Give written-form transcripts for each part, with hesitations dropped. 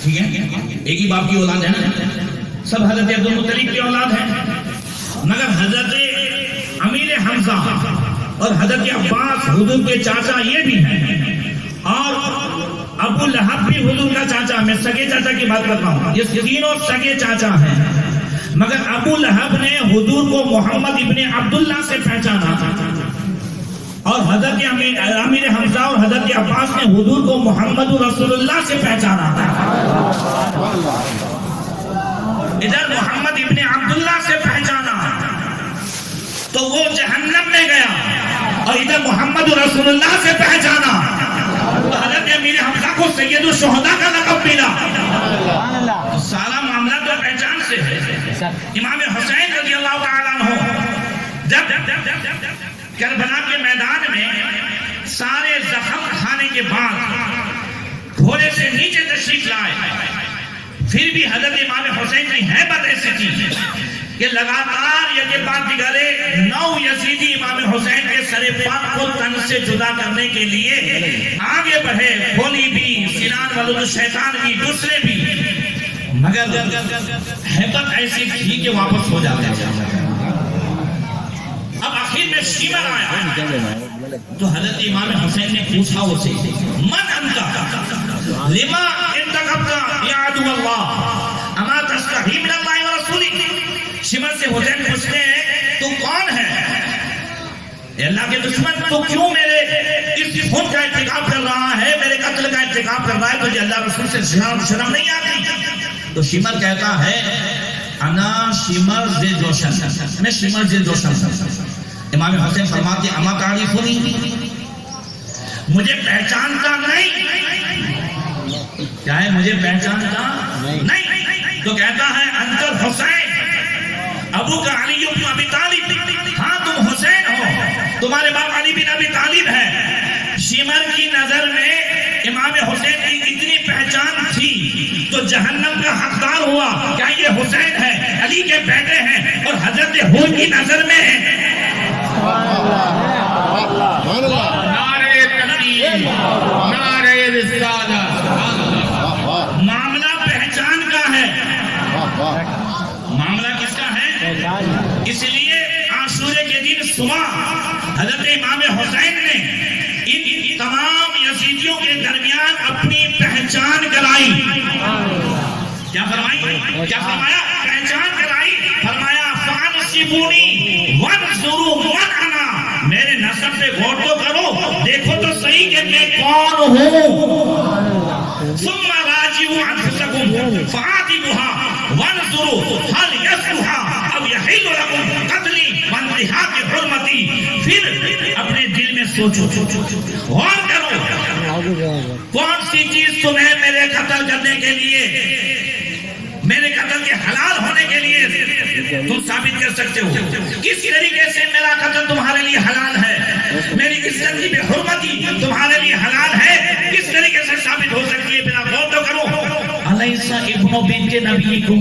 ٹھیک ہے، ایک ہی باپ کی اولاد ہے نا، سب حضرت عبد المطلب کی اولاد ہے، مگر حضرت امیر حمزہ اور حضرت عباس حضور کے چاچا یہ بھی ہیں، اور ابو لہب بھی حضور کا چاچا، میں سگے چاچا کی بات کرتا ہوں، یہ تینوں سگے چاچا ہیں، مگر ابو لہب نے حضور کو محمد ابن عبداللہ سے پہچانا اور حضرت امیر حمزہ اور حضرت عباس نے حضور کو محمد رسول اللہ سے پہچانا، ادھر محمد ابن عبداللہ سے پہچانا تو وہ جہنم میں گیا، اور ادھر محمد رسول اللہ سے پہچانا تو حضرت امیر حمزہ کو سید الشہداء کا لقب ملا۔ سارا معاملہ تو پہچان سے ہے۔ امام حسین رضی اللہ تعالیٰ عنہ جب کربلا کے میدان میں سارے زخم کھانے کے بعد گھوڑے سے نیچے تشریف لائے، پھر بھی حضرت امام حسین کی ہیبت ایسی تھی کہ لگاتار یہ کے بعد دیگرے 9 یزیدی امام حسین کے سر پاک کو تن سے جدا کرنے کے لیے آگے بڑھے، کھولی بھی، سنان ولد الشیطان بھی، دوسرے بھی، مگر ہیبت ایسی تھی کہ واپس ہو جاتے ہیں۔ اب آخر میں شیمر آیا تو حضرت امام حسین نے پوچھا اسے، من انتا لما انتقبتا یا عدو اللہ اما تستحی من اللہ ورسولی؟ شیمر سے حسین پوچھتے ہیں تو کون ہے اے اللہ کے دشمن، تو کیوں میرے اس خون کا ارتکاب کر رہا ہے، میرے قتل کا ارتکاب کر رہا ہے، تجھے اللہ رسول سے شرم نہیں آتی؟ تو شیمر کہتا ہے انا شیمر ذی جوشن، میں شیمر ذی جوشن۔ امام حسین فرماتے اما تعریفنی، مجھے پہچانتا نہیں؟ کیا ہے مجھے پہچانتا نہیں؟ تو کہتا ہے انت الحسین ابو کا علی بن ابی طالب، ہاں تم حسین ہو، تمہارے باپ علی بن ابی طالب ہے۔ شیمر کی نظر میں امام حسین کی اتنی پہچان تھی تو جہنم کا حقدار ہوا، کیا یہ حسین ہے، علی کے بیٹے ہیں، اور حضرت حور کی نظر میں ہے۔ نعرہ تکبیر، نعرہ رسالت۔ معاملہ پہچان کا ہے، معاملہ کس کا ہے؟ اس لیے عاشورے کے دن صبح حضرت امام حسین نے ان تمام یزیدیوں کے درمیان اپنی پہچان کرائی۔ کیا فرمائی؟ کیا فرمایا؟ پہچان کرائی، فرمایا فانسبونی وانظروا من انا، میرے نسب پہ غور تو کرو، دیکھو تو صحیح کہ میں کون ہوں۔ ثم راجعوا انفسکم فعاتبوها وانظروا هل یصلح او یحل لکم قتلی وانتہاک حرمتی، پھر اپنے دل میں سوچو، غور کرو کون سی چیز تمہیں میرے قتل کرنے کے لیے، میرے قتل کے حلال ہونے کے لیے تم ثابت کر سکتے ہو، کس طریقے سے میرا قتل تمہارے لیے حلال ہے، میری اس تنظیم حرمتی تمہارے لیے حلال ہے، کس طریقے سے ثابت ہو سکتی ہے، بنا غور تو کرو۔ الیس ابن بنت نبیکم،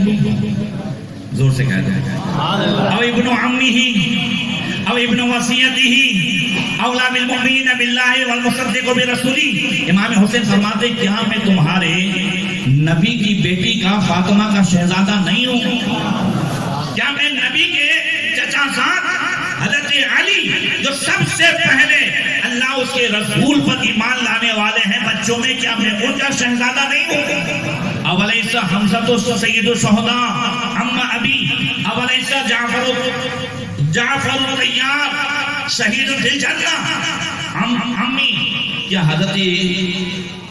زور سے کہہ دیں، او ابن عمہ او ابن وصیتہ اولا بالمؤمنین باللہ والمصدق برسولہ۔ امام حسین فرماتے کیا میں تمہارے نبی کی بیٹی کا، فاطمہ کا شہزادہ نہیں ہوں؟ کیا میں نبی کے چچا زاد حضرت علی جو سب سے پہلے اللہ اس کے رسول پر ایمان لانے والے ہیں بچوں میں، کیا میں ان کا شہزادہ نہیں ہوں؟ اولیس حمزہ سید الشہداء اما ابی، اولیس جعفر الطیار شہید فی الجنہ امی، کیا حضرت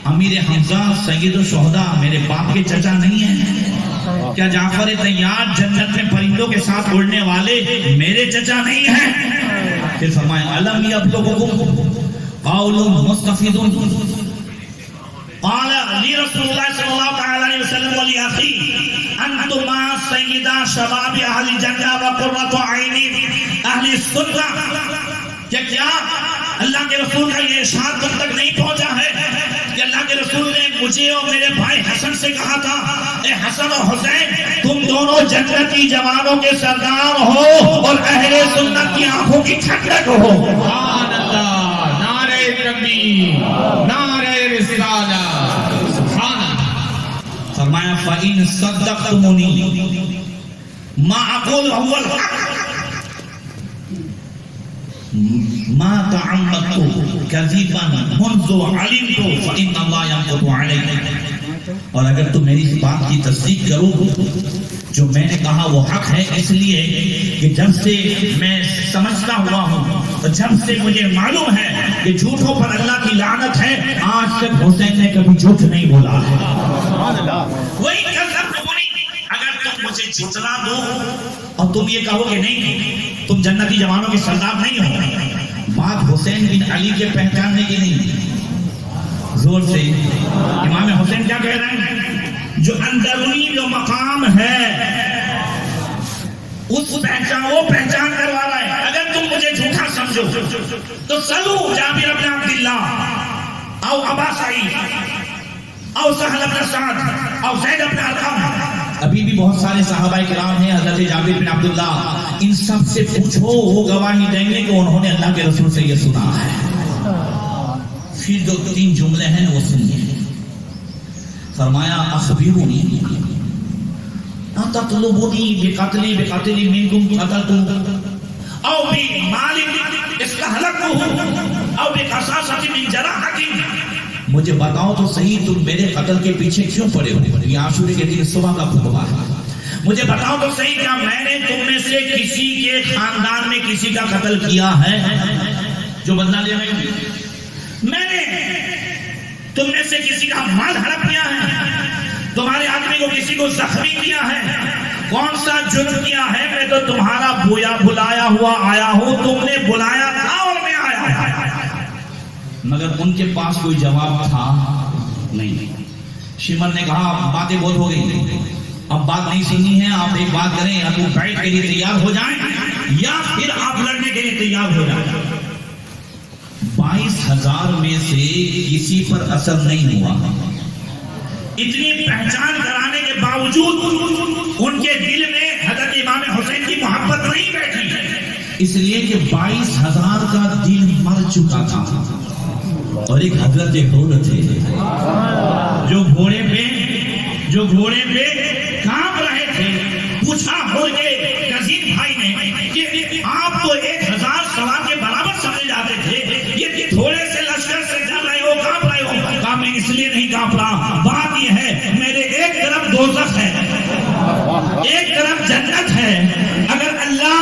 امیر حمزہ سید الشہداء میرے باپ کے چچا نہیں ہیں؟ کیا جعفر طیار جنت میں پرندوں کے ساتھ اڑنے والے میرے چچا نہیں ہیں؟ پھر فرمایا علم یبلغکم قول مستفید، قال لی رسول اللہ صلی اللہ تعالی علیہ وسلم ولی اخی انتما سیدہ شباب اہل جنہ و قرۃ عین اہل السنہ۔ کیا اللہ کے رسول کا یہ ارشاد تم تک نہیں پہنچا ہے کہ اللہ کے رسول نے مجھے اور میرے بھائی حسن سے کہا تھا اے حسن و حسین تم دونوں جنتی جوانوں کے سردار ہو اور اہل سنت کی آنکھوں کی ٹھنڈک ہو۔ سبحان اللہ، نعرہ تکبیر، نعرہ رسالت، سبحان اللہ۔ فرمایا فَإِن صَدَّقْتُمُونِي مَا أَقُولُ هُوَ الْحَقُّ ما تعمدت كذبا منذ علمت فإن الله ينقض عليك. اور اگر تم میری اس بات کی تصدیق کرو جو میں نے کہا وہ حق ہے، اس لیے کہ جب سے میں سمجھتا ہوا ہوں اور جب سے مجھے معلوم ہے کہ جھوٹوں پر اللہ کی لعنت ہے، آج تک حسین نے کبھی جھوٹ نہیں بولا ہے. وہی اگر تم مجھے جھٹلا دو اور تم یہ کہو کہ نہیں تم جنتی جوانوں کے سردار نہیں ہو، بات حسین بن علی کے پہچاننے کی نہیں. زور سے امام حسین کیا کہہ رہے ہیں؟ جو اندرونی جو مقام ہے اس وہ پہچان کروا رہا ہے. اگر تم مجھے جھوٹا سمجھو تو سلو جابر بن عبداللہ او ابا سعید او سہل بن سعد او زید بن ارقم، ابھی بھی بہت سارے صحابہ کرام ہیں، حضرت جابر بن عبداللہ، ان سب سے پوچھو، وہ گواہی دیں گے کہ انہوں نے اللہ کے رسول سے یہ سنا ہے. پھر جو 3 جملے ہیں وہ سنیے. فرمایا اخبرونی اتطلبونی بقتل منکم قتلت او بمال استهلكته او بقصاصة من جراحة. مجھے بتاؤ تو صحیح تم میرے قتل کے پیچھے کیوں پڑے ہو؟ یہ عاشورے کے دن صبح کا خطبہ ہے. مجھے بتاؤ تو صحیح کیا میں نے تم میں سے کسی کے خاندان میں کسی کا قتل کیا ہے جو بدلہ لے رہے ہیں؟ میں نے تم میں سے کسی کا مال ہڑپ کیا ہے؟ تمہارے آدمی کو کسی کو زخمی کیا ہے؟ کون سا جرم کیا ہے؟ میں تو تمہارا بلایا ہوا آیا ہوں، تم نے بلایا تھا اور میں آیا. مگر ان کے پاس کوئی جواب تھا نہیں. شمر نے کہا باتیں بہت ہو گئی، اب بات نہیں سننی ہے، آپ ایک بات کریں، یا تو بیٹھ کے لیے تیار ہو جائیں یا پھر آپ لڑنے کے لیے تیار ہو جائیں. 22,000 میں سے کسی پر اثر نہیں ہوا. اتنی پہچان کرانے کے باوجود ان کے دل میں حضرت امام حسین کی محبت نہیں بیٹھی، اس لیے کہ 22,000 کا دل مر چکا تھا اور ایک حضرت حور تھے جو گھوڑے پہ کانپ رہے تھے. پوچھا حور کے کزین بھائی نے کہ آپ تو 1,000 سوار کے برابر سمجھے جاتے تھے، یہ تھوڑے سے لشکر سے ڈر رہے ہو، کانپ رہے ہو؟ کہا میں اس لیے نہیں کانپ رہا، بات یہ ہے میرے ایک طرف دوزخ ہے ایک طرف جنت ہے. اگر اللہ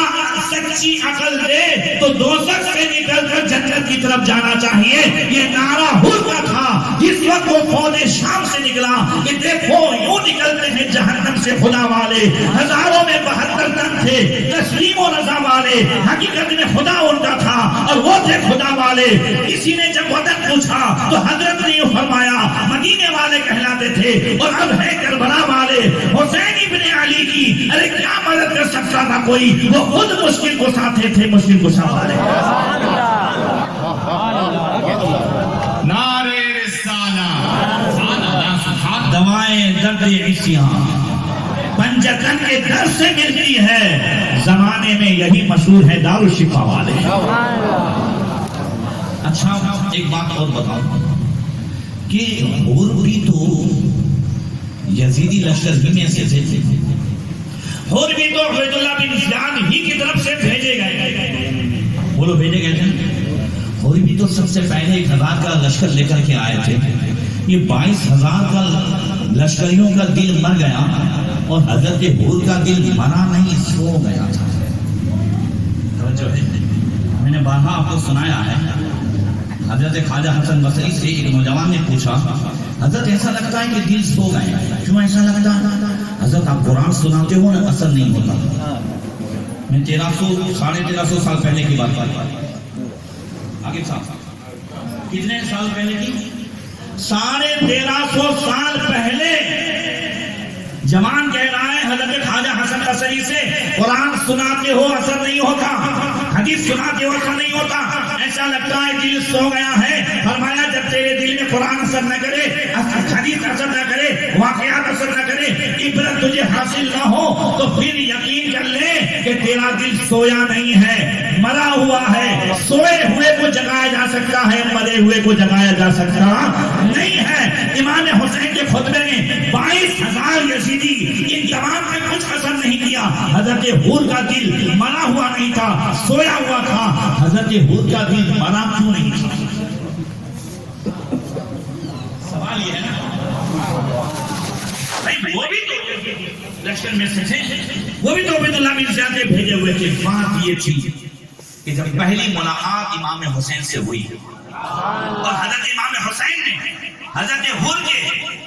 سچی عقل دے تو دوزخ سے نکل کر جنت کی طرف جانا چاہیے. یہ نعرہ حور کا تھا جس وقت وہ فوج شام سے نکلا کہ دیکھو یوں نکلتے ہیں جہنم سے خدا والے. ہزاروں میں 72 تن تھے تسلیم و رضا والے، حقیقت میں خدا ان کا تھا اور وہ تھے خدا والے. کسی نے جب وطن پوچھا تو حضرت نے یہ فرمایا مدینے والے کہلاتے تھے اور اب ہے کربلا والے. حسین ابن علی کی ارے کیا مدد کر سکتا تھا کوئی؟ وہ خود مشکل کو ساتھے تھے، مشکل کو ساتھ. نعرہ رسالہ دوائیں درد عصیاں پنجتن کے در سے ملتی ہے، زمانے میں یہی مشہور ہے دارالشفا والے. اچھا ایک بات اور بتاؤں کہ حور بھی تو یزیدی لشکر ہی میں سے تھے، حور بھی تو عبید اللہ بن زیاد ہی کی طرف سے بھیجے گئے. بولو بھیجے گئے تھے. حور بھی تو سب سے پہلے 1,000 کا لشکر لے کر کے آئے تھے. یہ 22,000 کا لشکریوں کا دل مر گیا اور حضرت حور کا دل مرا نہیں، سو گیا تھا. توجہ ہے، میں نے بارہا آپ کو سنایا ہے. حضرت خواجہ حسن بصری سے ایک نوجوان نے پوچھا حضرت ایسا لگتا ہے کہ دل سو گئے، کیوں ایسا لگتا ہے؟ حضرت آپ قرآن سناتے ہو نا اثر نہیں ہوتا. میں 1300 سال پہلے کی بات کرتا ہوں. آگے صاحب کتنے سال پہلے کی؟ 1350 سال پہلے. جوان کہہ رہا ہے حضرت خواجہ حسن بصری سے قرآن سناتے ہو اثر نہیں ہوتا، حدیث سناتے ہو اثر نہیں ہوتا، ایسا لگتا ہے دل سو گیا ہے. فرمایا جب تیرے دل میں قرآن اثر نہ کرے، حدیث اثر نہ کرے، واقعات اثر نہ کرے، عبرت تجھے حاصل نہ ہو تو پھر یقین کر لے کہ تیرا دل سویا نہیں ہے، مرا ہوا ہے. سوئے ہوئے کو جگایا جا سکتا ہے، مرے ہوئے کو جگایا جا سکتا نہیں ہے. امام حسین کے خطبے میں 22,000 حضرت حور کا دل مرا ہوا نہیں تھا، سویا ہوا تھا، حضرت حور کا دل مرا کیوں نہیں تھا؟ سوال یہ ہے نا بھائی، وہ بھی تو لشکر میں سے تھے، وہ بھی تو عبید اللہ بن زیاد کے بھیجے ہوئے تھے۔ بات یہ تھی کہ جب پہلی ملاقات امام حسین سے ہوئی اور حضرت امام حسین نے حضرت حور کے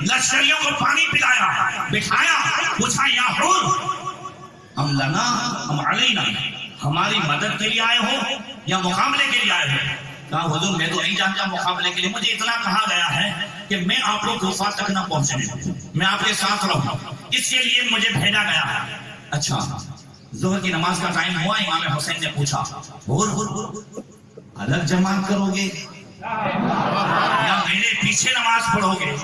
لشکریوں کو پانی پلایا، بٹھایا، پوچھا یا حور ہم لنا ہم علینا، ہماری مدد کے لیے آئے ہو یا مقابلے کے لیے آئے ہو؟ کہا حضور میں تو نہیں جانتا مقابلے کے لیے، مجھے اتنا کہا گیا ہے کہ میں آپ کو کوفہ تک نہ پہنچنے، میں آپ کے ساتھ رہوں، اس کے لیے مجھے بھیجا گیا ہے۔ اچھا ظہر کی نماز کا ٹائم ہوا، امام حسین نے پوچھا حور الگ جماعت کرو گے یا میرے پیچھے نماز پڑھو گے؟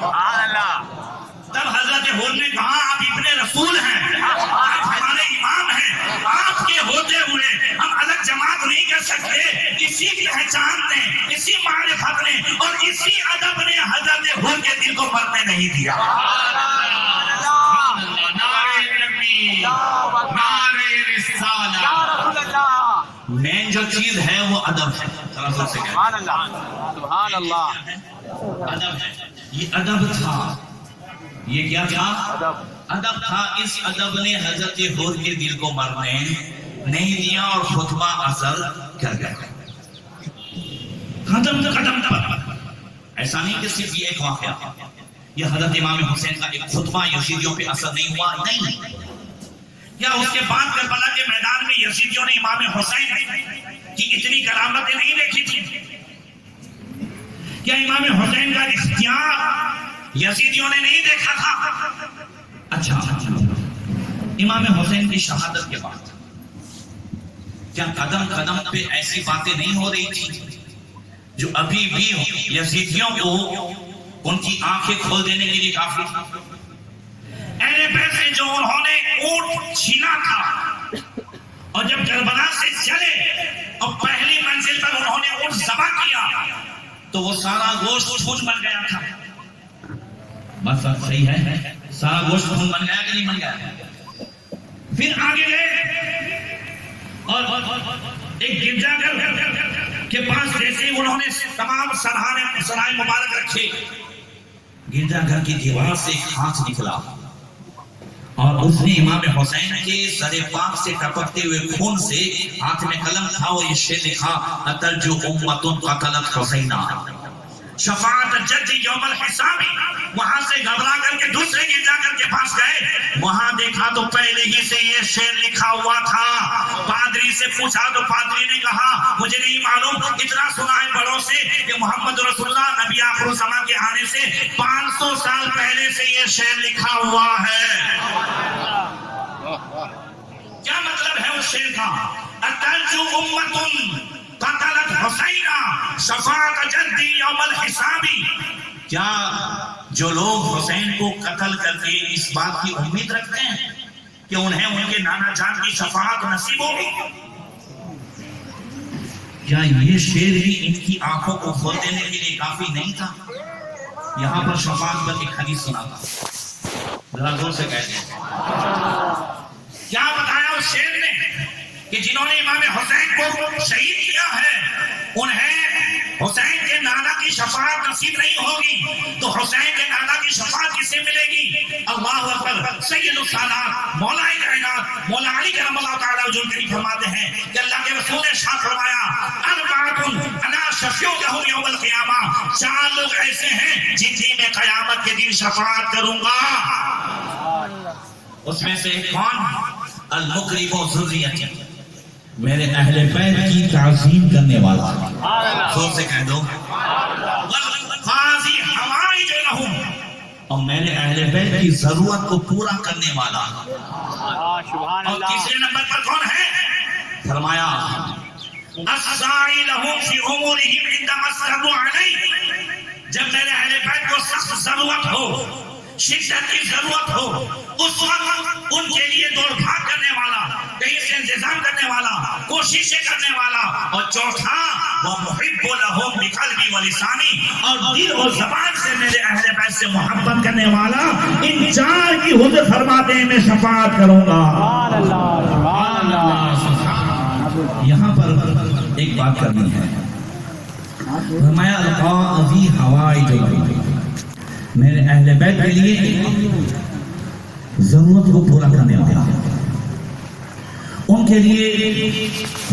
تب حضرت حور نے کہا آپ ابن رسول ہیں، آپ ہمارے امام ہیں، آپ کے ہوتے ہوئے ہم الگ جماعت نہیں کر سکتے۔ اسی پہچان نے، اسی معرفت نے اور اسی ادب نے حضرت حور کے دل کو مرنے نہیں دیا۔ مین جو چیز ہے وہ ادب ہے۔ سبحان اللہ، ادب ہے، یہ ادب تھا، یہ کیا تھا؟ ادب تھا۔ اس ادب نے حضرت حور کے دل کو مرنے نہیں دیا اور خطبہ اثر کر گیا۔ قدم قدم پر ایسا نہیں کہ صرف یہ ایک واقعہ، یہ حضرت امام حسین کا ایک خطبہ یزیدیوں پہ اثر نہیں ہوا، نہیں۔ کیا اس کے بعد کربلا کے میدان میں یزیدیوں نے امام حسین کی اتنی کرامتیں نہیں دیکھی تھی؟ کیا امام حسین کا اختیار یزیدیوں نے نہیں دیکھا تھا؟ اچھا امام حسین کی شہادت کے بعد کیا قدم قدم پہ ایسی باتیں نہیں ہو رہی تھی جو ابھی بھی یزیدیوں کو ان کی آنکھیں کھول دینے کے لیے کافی تھی؟ اہل بیت سے جو انہوں نے اونٹ چھینا تھا اور جب کربلا سے چلے اور پہلی منزل پر انہوں نے اونٹ ذبح کیا تو وہ سارا گوشت خون بن گیا تھا۔ بات صحیح ہے، سارا گوشت خون بن گیا کہ نہیں بن گیا؟ پھر آگے گئے اور ایک گرجا گھر کے پاس جیسے انہوں نے تمام سرائے مبارک رکھے، گرجا گھر کی دیوار سے ایک ہاتھ نکلا اور اس نے امام حسین کے سر پاک سے ٹپکتے ہوئے خون سے ہاتھ میں قلم تھا اور یہ شعر لکھا اترجو امت قتلت حسینا شفاعت جد یوم الحساب۔ وہاں سے گھبرا کر کے دوسرے گرجا گھر کے پاس گئے، وہاں دیکھا تو پہلے ہی سے یہ شعر لکھا ہوا تھا۔ پادری سے پوچھا تو پادری نے کہا مجھے نہیں معلوم، اتنا سنا ہے بڑوں سے کہ محمد رسول اللہ نبی آخر الزمان کے آنے سے 500 سال پہلے سے یہ شعر لکھا ہوا ہے۔ کیا مطلب ہے اس شعر کا؟ اترجو امت قتلت حسینا شفاعت جدی یوم الحسابی۔ کیا جو لوگ حسین کو قتل کر کے اس بات کی امید رکھتے ہیں کہ انہیں ان کے نانا جان کی شفاعت نصیب ہوگی، کیا یہ شعر بھی ان کی آنکھوں کو کھول دینے کے لیے کافی نہیں تھا؟ یہاں پر شفاعت پر ایک حدیث سنا تھا، ذرا زور سے کہتے ہیں کیا بتایا اس شعر نے کہ جنہوں نے امام حسین کو شہید کیا ہے انہیں حسین کے نانا کی شفاعت نصیب نہیں ہوگی، تو حسین کے نانا کی شفاعت کسے ملے گی؟ اللہ اکبر۔ سید السادات مولا کائنات مولا علی کرم اللہ تعالیٰ جو کریم فرماتے ہیں کہ اللہ کے رسول نے ارشاد فرمایا اربعۃ انا شفیع لہم یوم القیامہ، 4 لوگ ایسے ہیں جن کی میں قیامت کے دن شفاعت کروں گا۔ اس میں سے کون؟ المقرب ذریتی، میرے اہل بیت کی تعظیم کرنے والا، زور سے کہہ دو، والقاضی حوائج لہم، اور میرے اہل بیت کی ضرورت کو پورا کرنے والا۔ اور تیسرے نمبر پر کون ہے؟ فرمایا الساعی لہم فی امورہم عندما اصروا علیہ، جب میرے اہل بیت کو سخت ضرورت ہو، شدت کی ضرورت ہو اس وقت ان کے لیے دوڑ بھاگ کرنے والا، کہیں سے انتظام کرنے والا، کوششیں کرنے والا، اور چوتھا وہ محب لہم بقلبی و لسانی، اور دل اور زبان سے میرے اہل بیت سے محبت کرنے والا، ان چار کی حضور فرماتے ہیں میں شفاعت کروں گا۔ یہاں پر ایک بات کرنی ہے، فرمایا القاضی حوائج العباد، میرے اہل بیت کے لیے ضرورت کو پورا کرنے والا، ان کے لیے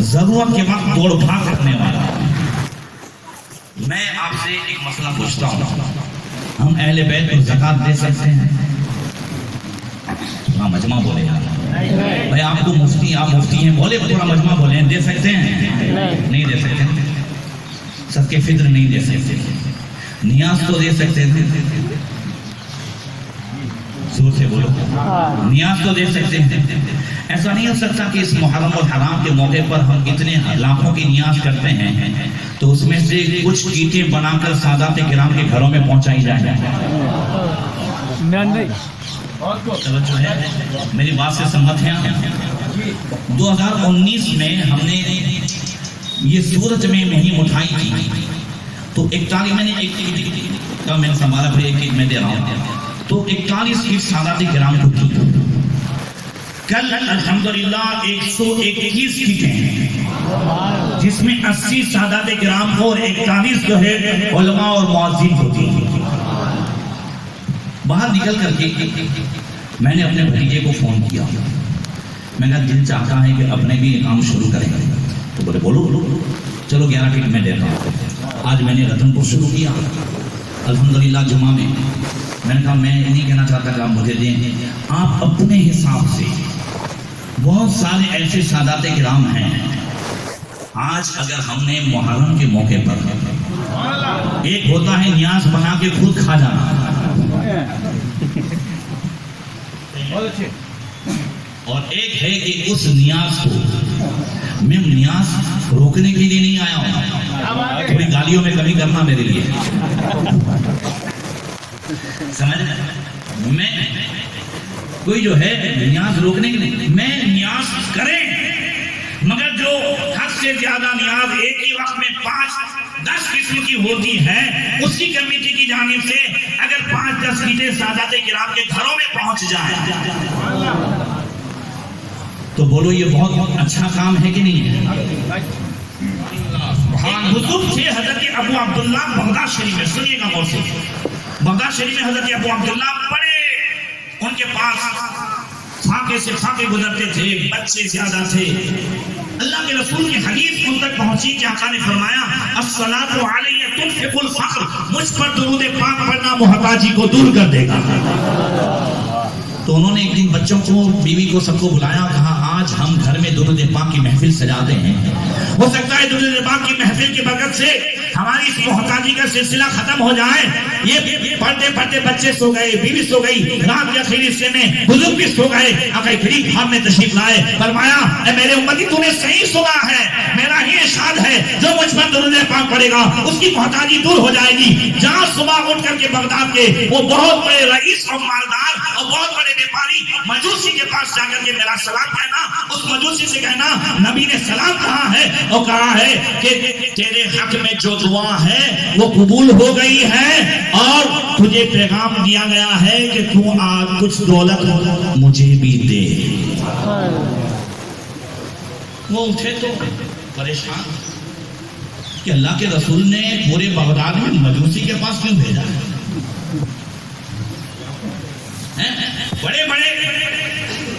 ضرورت کے وقت دوڑ بھاگ کرنے والا۔ میں آپ سے ایک مسئلہ پوچھتا ہوں، ہم اہل بیت کو زکات دے سکتے ہیں؟ پورا مجمع بولے یار بھائی، آپ کو مفتی، آپ مفتی ہیں، بولے پورا مجمع بولے دے سکتے ہیں؟ نہیں دے سکتے۔ صدقے فطر نہیں دے سکتے، نیاز تو دے سکتے ہیں، زور سے بولو، نیاز تو دے سکتے ہیں۔ ایسا نہیں ہو سکتا کہ اس محرم اور حرام کے موقع پر ہم اتنے لاکھوں کی نیاز کرتے ہیں تو اس میں سے کچھ کیٹیں بنا کر سادات کرام کے گھروں میں پہنچائی جائیں۔ توجہ ہے، میری بات سے سمت ہیں۔ 2019 میں ہم نے یہ سورج میں مہم اٹھائی تھی، تو 41 میں نے ایک کا میں سنبھالا، پھر ایک میں دے رہا ہوں، تو 41 کی سادات کرام کو کی۔ کل الحمدللہ 121 کیٹیں ہیں، جس میں 80 سادات کرام کو اور 41 جو ہے علماء اور مؤذن ہوتی ہیں۔ باہر نکل کر کے میں نے اپنے بھتیجے کو فون کیا، میں نے کہا دل چاہتا ہے کہ اپنے بھی کام شروع کریں، تو بولے بولو چلو 11 کٹ میں دیتا ہوں۔ آج میں نے رتن پور شروع کیا، الحمدللہ جمعہ میں نے کہا میں نہیں کہنا چاہتا کہ آپ مجھے دیں، آپ اپنے حساب سے، بہت سارے ایسے سادات کرام ہیں، آج اگر ہم نے محرم کے موقع پر ایک ہوتا ہے نیاز بنا کے خود کھا جانا، اور ایک ہے کہ اس نیاز کو میں نیاز روکنے کے لیے نہیں آیا ہوں، تھوڑی گالیوں میں کمی کرنا میرے لیے، سمجھ میں کوئی جو ہے نیاز روکنے کے لیے، میں نیاز کریں، مگر جو حد سے زیادہ نیاز ایک ہی وقت میں 5-10 قسم کی ہوتی ہے، اس کی کمیٹی کی جانب سے اگر 5-10 کیٹیں سادات کرام کے گھروں میں پہنچ جائیں تو بولو یہ بہت اچھا کام ہے کہ نہیں ہے؟ حضور سے حضرت ابو عبداللہ بغداد شریف میں، سنیے گا غور سے، بغداد شریف میں حضرت ابو عبداللہ بڑے، ان کے پاس فاقے سے فاقے گزرتے تھے، بچے زیادہ تھے۔ اللہ کے رسول کی حدیث ان تک پہنچی کہ آقا نے فرمایا الصلاۃ علی تنفق الفقر، مجھ پر درود پاک پڑھنا محتاجی کو دور کر دے گا۔ تو انہوں نے ایک دن بچوں کو، بیوی کو، سب کو بلایا، کہا آج ہم گھر میں درود پاک کی محفل سجاتے ہیں، ہو سکتا ہے درود پاک کی محفل کی برکت سے ہماری اس محتاجی کا سلسلہ ختم ہو جائے۔ یہ پڑھتے پڑھتے بچے سو گئے، بیوی سو گئی، رات کے آخری حصے میں بزرگ بھی سو گئے، آقا کریم ہم نے تشریف لائے، فرمایا اے میرے امتی تو نے صحیح سنا ہے، میرا ہی ارشاد ہے جو مجھ پر درود پاک پڑھے گا اس کی محتاجی دور ہو جائے گی۔ جہاں صبح اٹھ کر کے بغداد کے وہ بہت بڑے رئیس اور مالدار اور بہت بڑے بیپاری مجوسی کے پاس جا کر کے میرا سلام کہنا، اس مجوسی سے کہنا نبی نے سلام کہا ہے اور کہا ہے کہ تیرے حق میں جو دعا ہے وہ قبول ہو گئی ہے، اور تجھے پیغام دیا گیا ہے کہ تو آج کچھ دولت مجھے بھی دے۔ وہ اٹھے تو پریشان کہ اللہ کے رسول نے پورے بغداد میں مجوسی کے پاس کیوں بھیجا؟ بڑے بڑے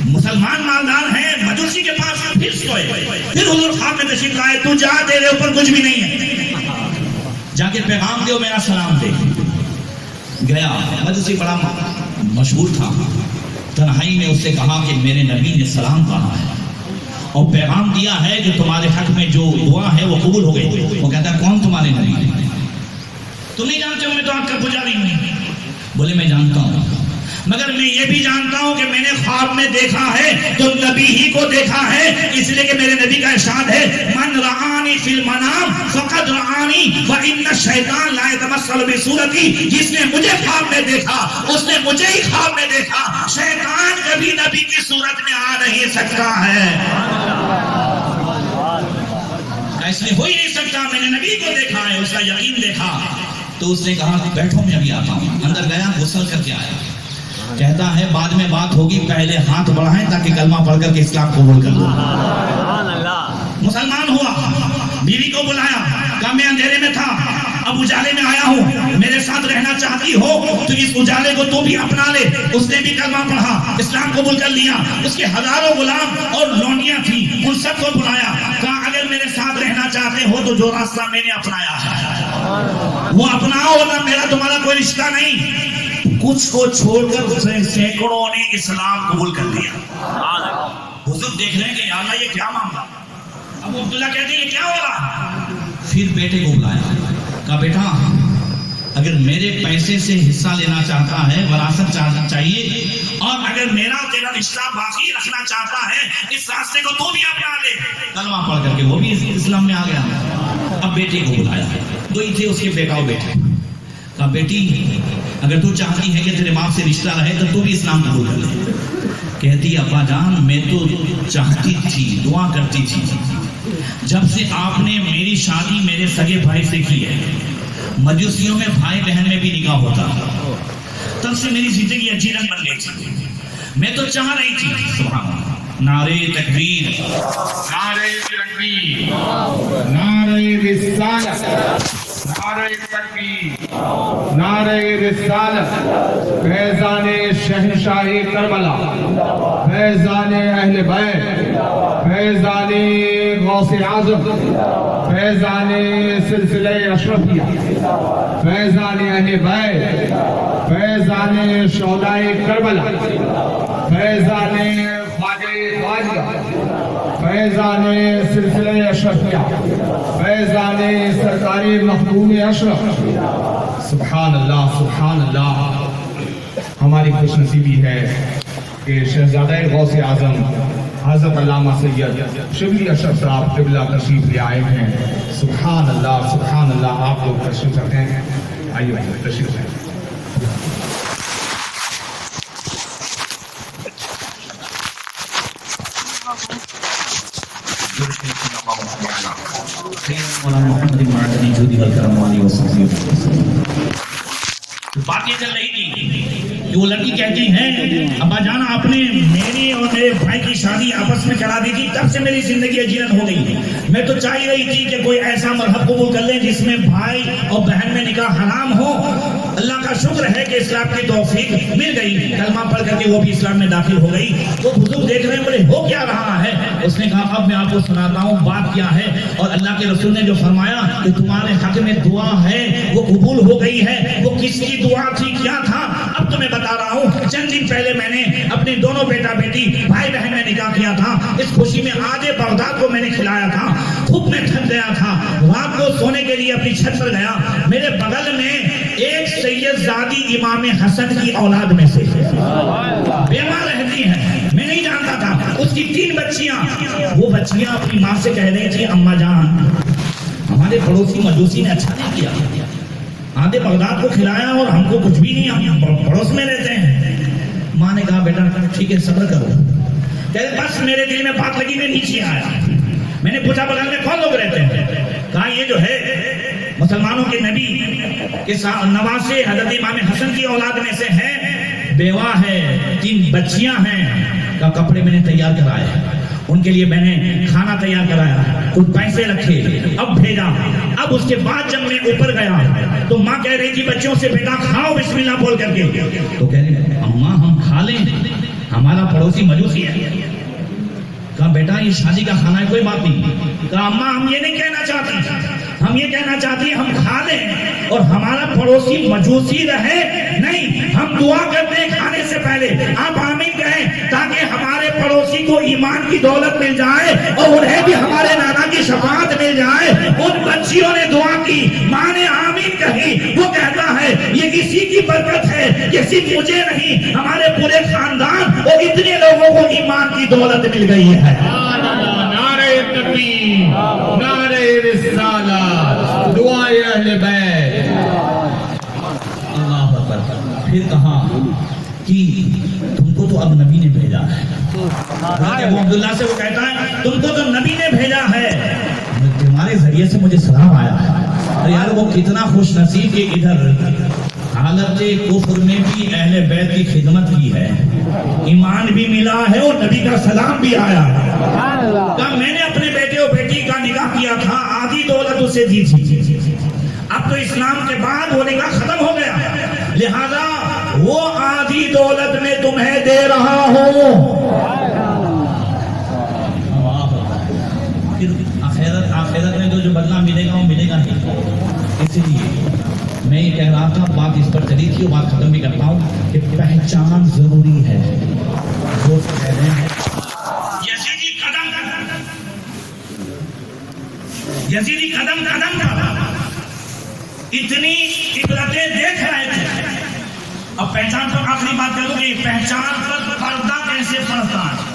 مسلمان مالدار ہیں، مجوسی کے پاس پھر سوئے، پھر حضور خواب میں تشریف لائے، تو جا تیرے اوپر کچھ بھی نہیں ہے، جا کے پیغام دے میرا سلام دے۔ گیا، مجوسی بڑا مشہور تھا، تنہائی میں اس سے کہا کہ میرے نبی نے سلام کہا ہے اور پیغام دیا ہے کہ تمہارے حق میں جو دعا ہے وہ قبول ہو گئی۔ وہ کہتا ہے کون تمہارے نبی؟ تم نہیں جانتے ہو، میں تو آپ کا پجاری ہوں۔ بولے میں جانتا ہوں، مگر میں یہ بھی جانتا ہوں کہ میں نے خواب میں دیکھا ہے تو نبی ہی کو دیکھا ہے، اس لیے کہ میرے نبی کا ارشاد ہے من رعانی فی المنام فقد رعانی وان الشیطان لا یتمثل بصورتی، جس نے مجھے خواب میں دیکھا اس نے مجھے ہی خواب میں دیکھا، شیطان کبھی نبی کی صورت میں آ نہیں سکتا ہے، اس لیے ہو ہی نہیں سکتا، میں نے نبی کو دیکھا ہے، اس کا یقین دیکھا۔ تو اس نے کہا کہ بیٹھو میں ابھی آتا ہوں، اندر گیا غسل کر کے آیا، کہتا ہے بعد میں بات ہوگی، پہلے ہاتھ بڑھائیں تاکہ کلمہ پڑھ کر کے اسلام قبول کر لوں۔ مسلمان ہوا، بیوی کو بلایا، کہا میں اندھیرے میں تھا اب اجالے میں آیا ہوں، میرے ساتھ رہنا چاہتی ہو تو اس اجالے کو تو بھی اپنا لے۔ اس نے بھی کلمہ پڑھا، اسلام قبول کر لیا، اس کے ہزاروں غلام اور لونڈیاں تھیں، ان سب کو بلایا، کہا اگر میرے ساتھ رہنا چاہتے ہو تو جو راستہ میں نے اپنایا ہے وہ اپناؤ، ورنہ میرا تمہارا کوئی رشتہ نہیں۔ کچھ کو چھوڑ کر سینکڑوں نے اسلام قبول کر لیا۔ حضور دیکھ رہے ہیں کہ یا اللہ یہ کیا معاملہ، ابو عبداللہ کہتے ہیں یہ کیا ہو رہا؟ پھر بیٹے کو بلایا، کہا بیٹا اگر میرے پیسے سے حصہ لینا چاہتا ہے، وراثت چاہیے، اور اگر میرا تیرا رشتہ باقی رکھنا چاہتا ہے اس راستے کو تو بھی اپنا لے۔ کلمہ پڑھ کر کے وہ بھی اسلام میں آ گیا۔ اب بیٹے کو بلایا، دو ہی تھے اس کے بیٹا و بیٹے، کہا بیٹی اگر تو چاہتی ہے کہ تیرے باپ سے رشتہ رہے تو بھی اسلام قبول کر لے۔ کہتی ابا جان میں تو چاہتی تھی، دعا کرتی تھی، جب سے آپ نے میری شادی میرے سگے بھائی سے کی ہے، مجوسیوں میں بھائی بہن میں بھی نکاح ہوتا، تب سے میری زندگی اچھی رنگ بن گئی تھی، میں تو چاہ رہی تھی۔ سبحان اللہ، نعرے تکبیر، نعرہ تکبیر، نعرہ رسالت، نعرہ تکبیر، نعرہ رسالت، فیضان شہنشاہ کربلا، فیضان اہل بیت، فیضان غوث اعظم، فیضان سلسلہ اشرفیہ، فیضان اہل بیت، فیضان شہداء کربلا، فیضان خواجہ، فیضان سلسلہ اشرفیہ، فیضان سرکاری مخدوم اشرف۔ سبحان اللہ، سبحان اللہ۔ ہماری خوش نصیبی ہے کہ شہزادہ غوث اعظم حضرت علامہ سید شبلی اشرف صاحب قبلہ تشریف لے آئے ہیں۔ سبحان اللہ، سبحان اللہ۔ آپ لوگ تشریف رکھتے ہیں، آئیے تشریف رکھیں۔ بات یہ چل رہی تھی کہ وہ لڑکی کہتی ہے ابا جان آپ نے میری اور میرے بھائی کی شادی آپس میں کرا دی تھی، تب سے میری زندگی اجیرت ہو گئی، میں تو چاہ ہی رہی تھی کہ کوئی ایسا مذہب قبول کر لیں جس میں بھائی اور بہن میں نکاح حرام ہو۔ اللہ کا شکر ہے کہ اسلام کی توفیق مل گئی، کلمہ پڑھ کر کے وہ بھی اسلام میں داخل ہو گئی۔ وہ بزرگ دیکھ رہے ہیں، بولے ہو کیا رہا ہے؟ اس نے کہا اب میں آپ کو سناتا ہوں بات کیا ہے، اور اللہ کے رسول نے جو فرمایا کہ تمہارے حق میں دعا ہے وہ قبول ہو گئی ہے، وہ کس کی دعا تھی، کیا تھا، اب تو میں بتا رہا ہوں۔ چند دن پہلے میں نے اپنے دونوں بیٹا بیٹی بھائی بہن میں نکاح کیا تھا، اس خوشی میں آدھے بغداد کو میں نے کھلایا تھا، خود میں تھک گیا تھا، رات کو سونے کے لیے اپنی چھت پر گیا، میرے بغل میں ایک سید زادی امام حسن کی اولاد میں سے بیوہ رہتی ہے، میں نہیں جانتا تھا، اس کی 3 بچیاں، وہ بچیاں اپنی ماں سے کہہ رہی تھی اماں جان ہمارے پڑوسی مجوسی نے اچھا نہیں کیا، آدھے بغداد کو کھلایا اور ہم کو کچھ بھی نہیں، ہم پڑوس میں رہتے ہیں۔ ماں نے کہا بیٹا ٹھیک ہے صبر کرو، کہتے بس میرے دل میں بات لگی، میں نیچے آیا، میں نے پوچھا بغل میں کون لوگ رہتے ہیں؟ کہا یہ جو ہے مسلمانوں کے نبی کے نواسے حضرت امام حسن کی اولاد میں سے ہے، بیوہ ہے، 3 بچیاں ہیں، کا کپڑے میں نے تیار کرائے، ان کے لیے میں نے کھانا تیار کرایا، کچھ پیسے رکھے، اب بھیجا۔ اب اس کے بعد جب میں اوپر گیا تو ماں کہہ رہی تھی بچوں سے بیٹا کھاؤ بسم اللہ بول کر کے، تو کہہ رہی اماں ہم کھا لیں، ہمارا پڑوسی مجوسی ہے۔ کہا بیٹا یہ شادی کا کھانا ہے کوئی بات نہیں۔ کہا اماں ہم یہ نہیں کہنا چاہتے، ہم یہ کہنا چاہتے ہیں ہم کھا لیں اور ہمارا پڑوسی مجوسی رہے نہیں، ہم دعا کرتے ہیں کھانے سے پہلے آپ آمین کہیں تاکہ ہمارے پڑوسی کو ایمان کی دولت مل جائے اور انہیں بھی ہمارے نانا کی شفاعت مل جائے۔ ان بچیوں نے دعا کی، ماں نے آمین کہی، وہ کہتا ہے یہ کسی کی برکت ہے ہے کہ صرف مجھے نہیں ہمارے پورے خاندان اور اتنے لوگوں کو ایمان کی دولت مل گئی ہے. نعرہ تکبیر، نعرہ رسالت، دعائے اہل بیت. اللہ اکبر. پھر کہا کہ تم کو تو اب نبی نے بھیجا ہے. حضرت ابو عبداللہ سے وہ کہتا ہے تم کو تو نبی نے بھیجا ہے، تمہارے ذریعے سے مجھے سلام آیا ہے. اور یار وہ کتنا خوش نصیب کہ ادھر حالت کفر میں بھی اہل بیت کی خدمت کی ہے، ایمان بھی ملا ہے اور نبی کا سلام بھی آیا ہے. کہا میں نے اپنے بیٹے اور بیٹی کا نکاح کیا تھا، آدھی دولت اسے دی تھی، اب تو اسلام کے بعد وہ نکاح ختم ہو گیا، لہذا وہ آدھی دولت میں تمہیں دے رہا ہوں. آخرت میں تو جو بدلہ ملے گا وہ ملے گا نہیں. اس لیے میں یہ کہہ رہا تھا، بات اس پر چلی تھی اور بات ختم بھی کرتا ہوں کہ پہچان ضروری ہے. جو کہہ رہے ہیں یزیدی قدم اتنی عبرتیں دیکھ رہے تھے. اب پہچان پر آخری بات کر دوں کہ پہچان پر پردہ کیسے پڑتا ہے.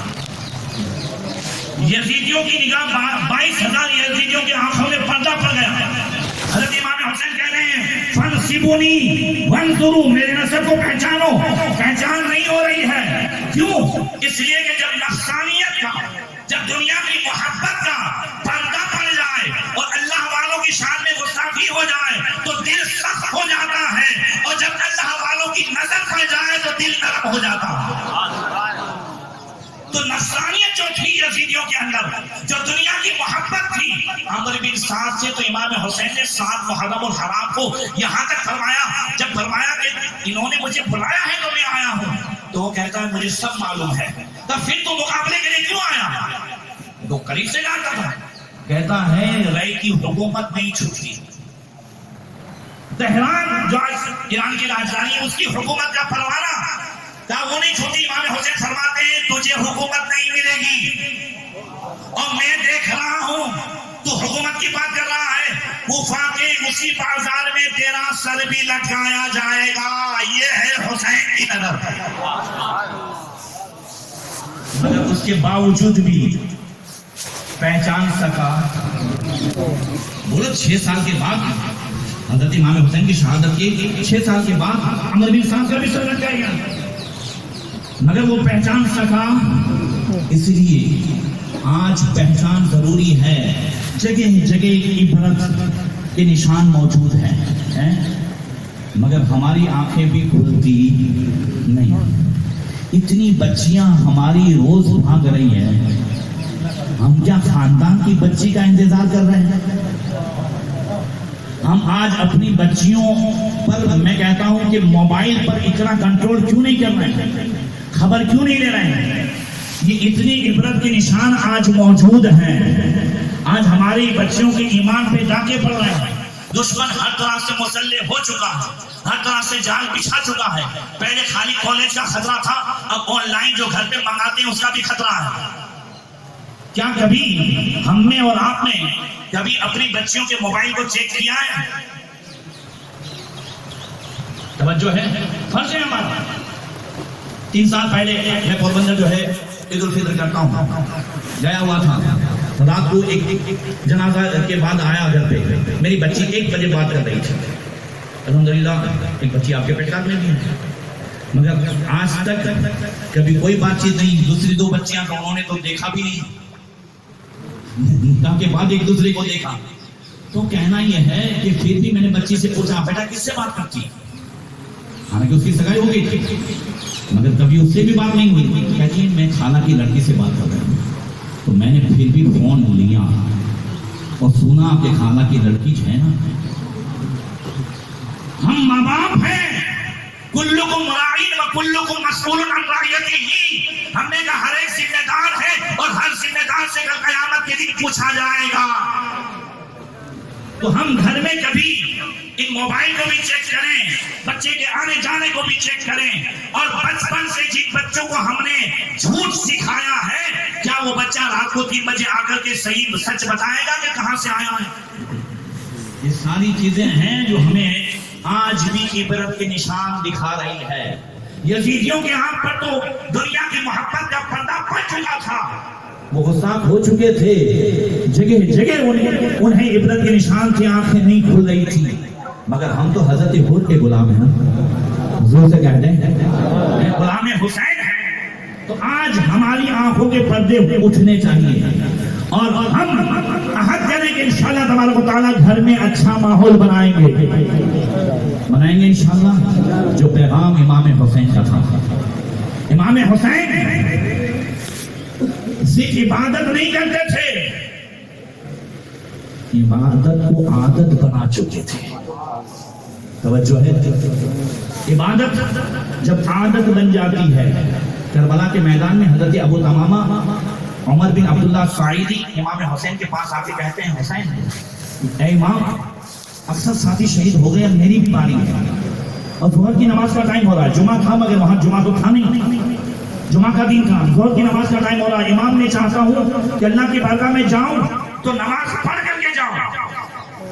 یزیدیوں کی نگاہ 22,000 یزیدیوں کی آنکھوں میں پردہ پڑ گیا. حضرت امام حسین کہہ رہے ہیں فَانْصِبُونِي وَانْظُرُوا، میرے نسب کو پہچانو. پہچان نہیں ہو رہی ہے. کیوں؟ اس لیے کہ جب نفسانیت کا، جب دنیا کی محبت کا پردہ پڑ جائے اور اللہ والوں کی شان میں گستاخی ہو جائے تو دل سخت ہو جاتا ہے، اور جب اللہ والوں کی نظر پڑ جائے تو دل نرم ہو جاتا ہے. تو نفسانیت جو تھی یزیدیوں کے اندر، جو دنیا کی محبت تھی، عمرو بن سعد سے تو امام حسین نے 7 محرم الحرام کو یہاں تک فرمایا، جب فرمایا کہ انہوں نے مجھے بلایا ہے تو میں آیا ہوں، تو وہ کہتا ہے مجھے سب معلوم ہے. تو پھر تو مقابلے کے لیے کیوں آیا؟ وہ قریب سے جانتا تھا. کہتا ہے رائے کی حکومت نہیں چھوٹتی. تہران جو ایران کی راجدھانی ہے، اس کی حکومت کا پروانہ کہا وہ نہیں چھوٹی. امام حسین فرماتے ہیں تجھے حکومت نہیں ملے گی، اور میں دیکھ رہا ہوں تو حکومت کی بات کر رہا ہے، کوفہ کے اسی بازار میں تیرا سر بھی لٹکایا جائے گا. یہ ہے حسین کی نظر. مگر اس کے باوجود بھی پہچان سکا. بولو 6 سال کے بعد حضرت امام حسین کی شہادت کی 6 سال کے بعد عمرو بن سعد کا بھی سر لٹ گیا، مگر وہ پہچان سکا. اس لیے آج پہچان ضروری ہے. جگہ جگہ عبرت کے نشان موجود ہیں، مگر ہماری آنکھیں بھی کھلتی نہیں. اتنی بچیاں ہماری روز بھاگ رہی ہیں، ہم کیا خاندان کی بچی کا انتظار کر رہے ہیں؟ ہم آج اپنی بچیوں پر، میں کہتا ہوں کہ موبائل پر اتنا کنٹرول کیوں نہیں کر رہے ہیں، خبر کیوں نہیں لے رہے ہیں؟ یہ اتنی عبرت کے نشان آج موجود ہیں. آج ہماری بچیوں کے ایمان پہ ڈاکے پڑ رہے ہیں. دشمن ہر طرح سے مسلح ہو چکا ہے، ہر طرح سے جال بچھا چکا ہے. پہلے خالی کالج کا خطرہ تھا، اب آن لائن جو گھر پہ منگاتے ہیں اس کا بھی خطرہ ہے. کیا کبھی ہم نے اور آپ نے کبھی اپنی بچیوں کے موبائل کو چیک کیا ہے؟ توجہ ہے. فرض ہے ہمارا 3 سال پہلے میں پوربندر جو ہے عید الفطر کرتا ہوں، گیا ہوا تھا. رات کو ایک جنازہ کے بعد آیا گھر پہ، میری بچی 1 بجے بات کر رہی تھی. الحمدللہ ایک بچی آپ کے پیٹران میں بھی ہے، مگر آج تک کبھی کوئی بات چیت نہیں. دوسری 2 بچیاں تو انہوں نے تو دیکھا بھی نہیں، نکاح کے بعد ایک دوسرے کو دیکھا. تو کہنا یہ ہے کہ پھر بھی میں نے بچی سے پوچھا بیٹا کس سے بات کرتی، حالانکہ اس کی سگائی ہو گئی تھی، مگر کبھی اس سے بھی بات نہیں ہوئی. کہتی ہے میں خالہ کی لڑکی سے بات کر رہی ہوں. تو میں نے پھر بھی فون لیا اور سنا کہ خالہ کی لڑکی ہے نا. ہم ماں باپ ہیں، کلکم راعین و کلکم مسئول عن رعیتہ. ہم نے کہا ہر ایک ذمہ دار ہے اور ہر ذمہ دار سے کل قیامت کے دن پوچھا جائے گا. تو ہم گھر میں کبھی ان موبائل کو بھی چیک کریں، بچے کے آنے جانے کو بھی چیک کریں. اور بچپن سے جن بچوں کو ہم نے جھوٹ سکھایا ہے، کیا وہ بچہ رات کو 3 بجے آ کر کے صحیح سچ بتائے گا کہ کہاں سے آیا ہے؟ یہ ساری چیزیں ہیں جو ہمیں آج بھی عبرت کے نشان دکھا رہی ہے. یزیدیوں کے ہاتھ پر تو دنیا کی محبت کا پردہ پڑ چکا تھا، وہ غصہ ہو چکے تھے، جگہ جگہ انہیں عبرت کے نشان کی آنکھیں نہیں کھل رہی تھی. مگر ہم تو حضرت حور کے غلام ہیں، حضور سے کہہ دیں غلام حسین ہیں. تو آج ہماری آنکھوں کے پردے اٹھنے چاہیے اور ہم عہد کریں کہ انشاءاللہ تبارک و تعالیٰ گھر میں اچھا ماحول بنائیں گے انشاءاللہ. جو پیغام امام حسین کا تھا، امام حسین صرف عبادت نہیں کرتے تھے، عبادت کو عادت بنا چکے تھے. توجہ ہے، عبادت جب عادت بن جاتی ہے. کربلا کے میدان میں حضرت ابو تمامہ عمر بن عبداللہ سعیدی امام حسین کے پاس آ کے کہتے ہیں حسین اے امام، اکثر ساتھی شہید ہو گئے، اب میری بھی باری ہے اور ظہر کی نماز کا ٹائم ہو رہا ہے. جمعہ تھا مگر وہاں جمعہ تو تھا نہیں، جمعہ کا دن تھا، ظہر کی نماز کا ٹائم ہو رہا ہے. امام نے چاہتا ہوں کہ اللہ کی بارگاہ میں جاؤں تو نماز پڑھ کر کے جاؤں.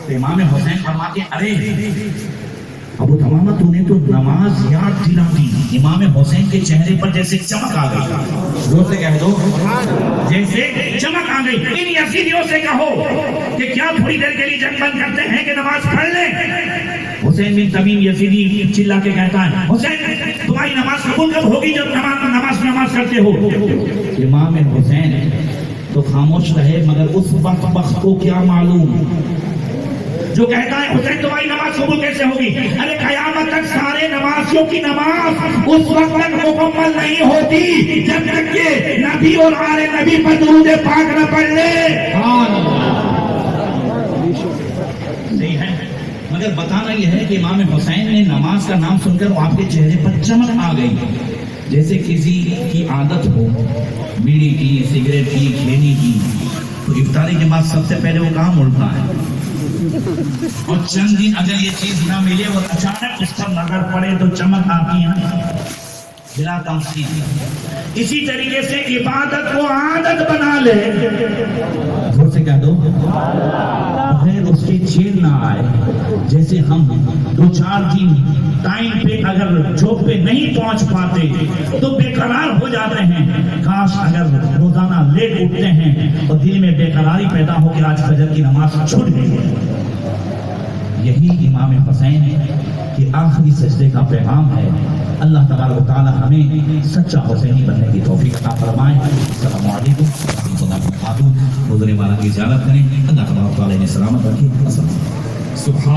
تو امام حسین فرماتے ہیں ارے ابو تمامہ تو نے تو نماز یاد دلا دی. امام حسین کے چہرے پر جیسے چمک آ گئی، زور سے کہہ دو جیسے چمک آ گئی. ان یزیدیوں سے کہو کہ کیا تھوڑی دیر کے لیے جنگ بند کرتے ہیں کہ نماز پڑھ لیں. حسین بن تمیم یزیدی چلا کے کہتا ہے حسین تمہاری نماز قبول کب ہوگی جب نماز کرتے ہو. امام حسین تو خاموش رہے، مگر اس وقت کو کیا معلوم جو کہتا ہے حسین تمہاری نماز قبول کیسے ہوگی. ارے قیامت تک سارے نمازیوں کی نماز اس وقت تک مکمل نہیں ہوتی جب تک کہ نبی اور آل نبی پر درود پاک نہ پڑھ لے. صحیح ہے، مگر بتانا یہ ہے کہ امام حسین نے نماز کا نام سن کر آپ کے چہرے پر چمک آ گئی. جیسے کسی کی عادت ہو بیڑی کی، سگریٹ کی، کھینے کی، تو افطاری کے بعد سب سے پہلے وہ کام اڑتا ہے اور چند دن اگر یہ چیز نہ ملے اور اچانک اس پر نظر پڑے تو چمک آتی ہے بلا تمثیل. اسی طریقے سے عبادت کو عادت بنا لے، زور سے کہہ دو بغیر اس کے چین نہ آئے. جیسے ہم 2-4 دن ٹائم پہ اگر جاب پہ نہیں پہنچ پاتے تو بے قرار ہو جاتے ہیں. کاش اگر روزانہ لیٹ اٹھتے ہیں اور دل میں بے قراری پیدا ہو کہ آج فجر کی نماز چھوٹ گئی. یہی امام حسین کے آخری سجدے کا پیغام ہے. اللہ تبارک و تعالی ہمیں سچا حسینی بننے کی توفیق عطا فرمائے. السلام علیکم ورحمۃ اللہ وبرکاتہ. حضور والا کی زیارت کریں، اللہ تبارک و تعالی نے سلامت رکھے. سبحان